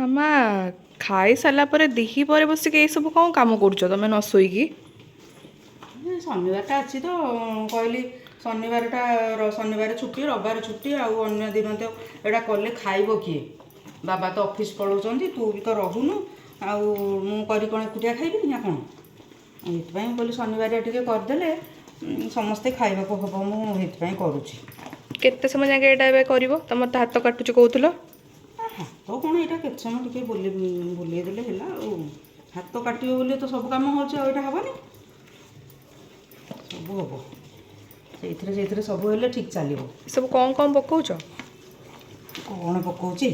ମାମା ଖାଇସାରିଲା ପରେ ଦିହି ପରେ ବସିକି ଏଇସବୁ କ'ଣ କାମ କରୁଛ ତମେ ନ ଶୋଇକି? ଶନିବାରଟା ଅଛି ତ କହିଲି ଶନିବାର ଛୁଟି ରବିବାର ଛୁଟି ଆଉ ଅନ୍ୟ ଦିନ ତ ଏଇଟା କଲେ ଖାଇବ କିଏ? ବାବା ତ ଅଫିସ୍ ପଳାଉଛନ୍ତି ତୁ ବି ତ ରହୁନୁ ଆଉ ମୁଁ କରି କ'ଣ ଏକୁଟିଆ ଖାଇବିନି ନା କ'ଣ? ଏଇଥିପାଇଁ କହିଲି ଶନିବାରିଆ ଟିକେ କରିଦେଲେ ସମସ୍ତେ ଖାଇବାକୁ ହେବ ମୁଁ ସେଇଥିପାଇଁ କରୁଛି। କେତେ ସମୟ ଯାକେ ଏଇଟା ଏବେ କରିବ? ତମର ତ ହାତ କାଟୁଛି କହୁଥିଲ। ହାତ କ'ଣ ଏଇଟା କେତେ ସମୟ ଟିକେ ବୁଲେଇ ଦେଲେ ହେଲା ଆଉ ହାତ କାଟିବ ବୋଲି ତ ସବୁ କାମ ହେଉଛି ଆଉ ଏଇଟା ହେବନି ସବୁ ହେବ ସେଇଥିରେ ସବୁ ହେଲେ ଠିକ୍ ଚାଲିବ। ସବୁ କ'ଣ କ'ଣ ପକାଉଛ? କ'ଣ ପକାଉଛି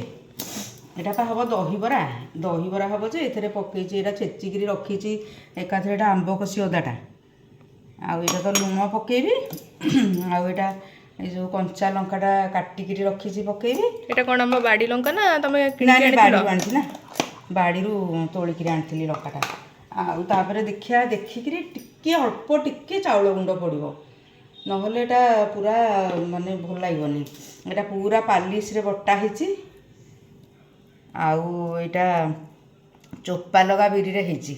ଏଇଟା ପା ହେବ ଦହିବରା ହେବ ଯେ ଏଥିରେ ପକାଇଛି ଏଇଟା ଛେଚିକିରି ରଖିଛି ଏକାଥରେ ଏଇଟା ଆମ୍ବ କଷି ଅଦାଟା ଆଉ ଏଇଟା ତ ଲୁଣ ପକାଇବି ଆଉ ଏଇଟା ଏଇ ଯେଉଁ କଞ୍ଚା ଲଙ୍କାଟା କାଟିକିରି ରଖିଛି ପକାଇବି। ଏଇଟା କ'ଣ ଆମ ବାଡ଼ି ଲଙ୍କା ନା ତମେ ବାଡ଼ିରୁ ଆଣିଛି ନା ବାଡ଼ିରୁ ତୋଳିକିରି ଆଣିଥିଲି ଲଙ୍କାଟା ଆଉ ତାପରେ ଦେଖିକିରି ଟିକେ ଚାଉଳ ଗୁଣ୍ଡ ପଡ଼ିବ ନହେଲେ ଏଇଟା ପୁରା ମାନେ ଭଲ ଲାଗିବନି। ଏଇଟା ପୁରା ପାଲିସରେ ବଟା ହେଇଛି ଆଉ ଏଇଟା ଚୋପା ଲଗା ବିରିରେ ହେଇଛି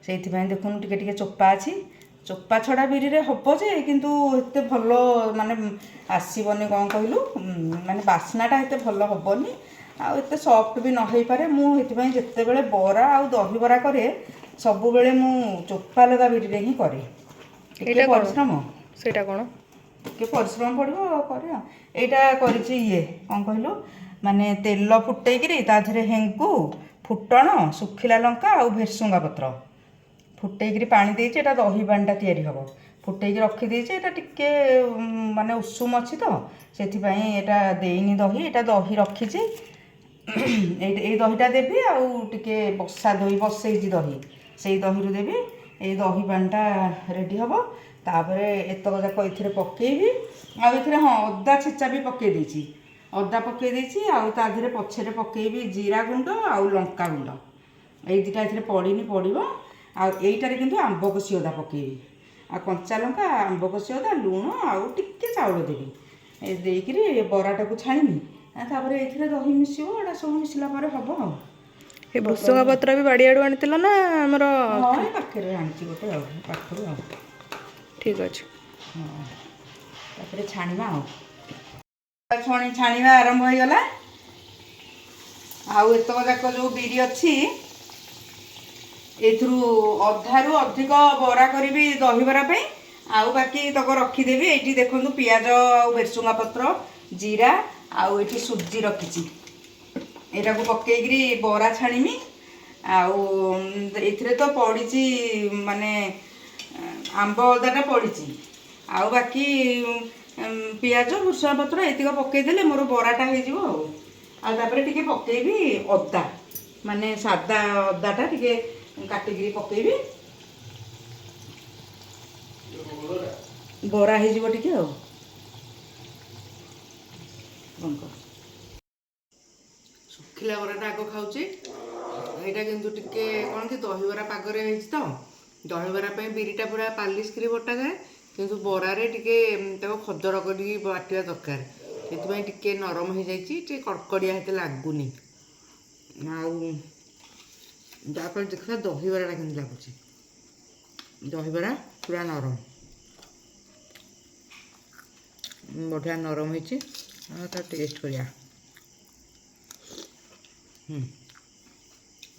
ସେଇଥିପାଇଁ ଦେଖୁନୁ ଟିକେ ଚୋପା ଅଛି। ଚୋପା ଛଡ଼ା ବିରିରେ ହେବ ଯେ କିନ୍ତୁ ଏତେ ଭଲ ମାନେ ଆସିବନି କ'ଣ କହିଲୁ ମାନେ ବାସ୍ନାଟା ଏତେ ଭଲ ହେବନି ଆଉ ଏତେ ସଫ୍ଟ ବି ନ ହେଇପାରେ। ମୁଁ ସେଥିପାଇଁ ଯେତେବେଳେ ବରା ଆଉ ଦହିବରା କରେ ସବୁବେଳେ ମୁଁ ଚୋପା ଲଗା ବିରିରେ ହିଁ କରେ। ଟିକେ ପରିଶ୍ରମ ସେଇଟା କ'ଣ ଟିକେ ପରିଶ୍ରମ ପଡ଼ିବ କରେ ଆଉ ଏଇଟା କରିଛି କ'ଣ କହିଲୁ ମାନେ ତେଲ ଫୁଟେଇକିରି ତା ଦେହରେ ହେଙ୍ଗୁ ଫୁଟଣ ଶୁଖିଲା ଲଙ୍କା ଆଉ ଭେସୁଙ୍ଗା ପତ୍ର ଫୁଟେଇକିରି ପାଣି ଦେଇଛି। ଏଇଟା ଦହି ପାଣିଟା ତିଆରି ହେବ ଫୁଟେଇକି ରଖିଦେଇଛି। ଏଇଟା ଟିକେ ମାନେ ଉଷୁମ ଅଛି ତ ସେଥିପାଇଁ ଏଇଟା ଦେଇନି ଦହି ଏଇଟା ଦହି ରଖିଛି। ଏଇ ଦହିଟା ଦେବି ଆଉ ଟିକେ ଦହି ବସେଇଛି ଦହି ସେଇ ଦହିରୁ ଦେବି। ଏଇ ଦହି ପାଣିଟା ରେଡ଼ି ହେବ ତାପରେ ଏତକ ଯାକ ଏଥିରେ ପକାଇବି ଆଉ ଏଥିରେ ଅଦା ଛେଚା ବି ପକାଇ ଦେଇଛି ଆଉ ତା ଦେହରେ ପଛରେ ପକାଇବି ଜିରା ଗୁଣ୍ଡ ଆଉ ଲଙ୍କା ଗୁଣ୍ଡ ଏଇ ଦୁଇଟା ଏଥିରେ ପଡ଼ିବ ଆଉ ଏଇଟାରେ କିନ୍ତୁ ଆମ୍ବ କଷି ଅଦା ପକାଇବି ଆଉ କଞ୍ଚା ଲଙ୍କା ଆମ୍ବ କଷି ଅଦା ଲୁଣ ଆଉ ଟିକେ ଚାଉଳ ଦେବି ଦେଇକିରି ବରାଟାକୁ ଛାଣିବି ତାପରେ ଏଇଥିରେ ଦହି ମିଶିବ ଏଇଟା ସବୁ ମିଶିଲା ପରେ ହେବ ଆଉ। ଏ ଭୃଷଙ୍ଗ ପତ୍ର ବି ବାଡ଼ିଆଡ଼ୁ ଆଣିଥିଲ ନା ଆମର? ହଁ ଏ ପାଖରେ ଆଣିଛି ଗୋଟେ ଆଉ ପାଖରୁ ଆଉ ଠିକ୍ ଅଛି। ହଁ ତାପରେ ଛାଣିବା ଆଉ ଛାଣିବା ଆରମ୍ଭ ହେଇଗଲା ଆଉ ଏତକ ଯାକ ଯେଉଁ ବିରି ଅଛି ଏଥିରୁ ଅଧାରୁ ଅଧିକ ବରା କରିବି ଦହିବରା ପାଇଁ ଆଉ ବାକି ତକ ରଖିଦେବି। ଏଇଠି ଦେଖନ୍ତୁ ପିଆଜ ଆଉ ଭେସୁଙ୍ଗା ପତ୍ର ଜିରା ଆଉ ଏଇଠି ସୁଜି ରଖିଛି ଏଇଟାକୁ ପକେଇକିରି ବରା ଛାଣିମି ଆଉ ଏଥିରେ ତ ପଡ଼ିଛି ମାନେ ଆମ୍ବ ଅଦାଟା ପଡ଼ିଛି ଆଉ ବାକି ପିଆଜ ଭୃଷଙ୍ଗା ପତ୍ର ଏତିକ ପକେଇଦେଲେ ମୋର ବରାଟା ହେଇଯିବ ଆଉ ତାପରେ ଟିକେ ପକେଇବି ଅଦା ମାନେ ସାଦା ଅଦାଟା ଟିକେ କାଟିକିରି ପକେଇବି ବରା ହେଇଯିବ ଟିକେ ଆଉ ଶୁଖିଲା ବରାଟା ଆଗ ଖାଉଛି। ଏଇଟା କିନ୍ତୁ ଟିକେ କ'ଣ କି ଦହିବରା ପାଗରେ ହେଇଛି ତ ଦହିବରା ପାଇଁ ବିରିଟା ପୁରା ପାଲିସକିରି ବଟାଯାଏ କିନ୍ତୁ ବରାରେ ଟିକେ ତାକୁ ଖଦଡ଼ କରିକି ବାଟିବା ଦରକାର ସେଥିପାଇଁ ଟିକେ ନରମ ହେଇଯାଇଛି ଟିକେ କଡ଼କଡ଼ିଆ ହେତେ ଲାଗୁନି। ଆଉ ତାପରେ ଦେଖିବା ଦହିବରାଟା କେମିତି ଲାଗୁଛି। ଦହିବରା ପୁରା ନରମ ବଢ଼ିଆ ନରମ ହେଇଛି ଆଉ ତା ଟେଷ୍ଟ କରିବା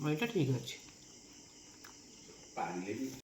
ଏଇଟା ଠିକ୍ ଅଛି।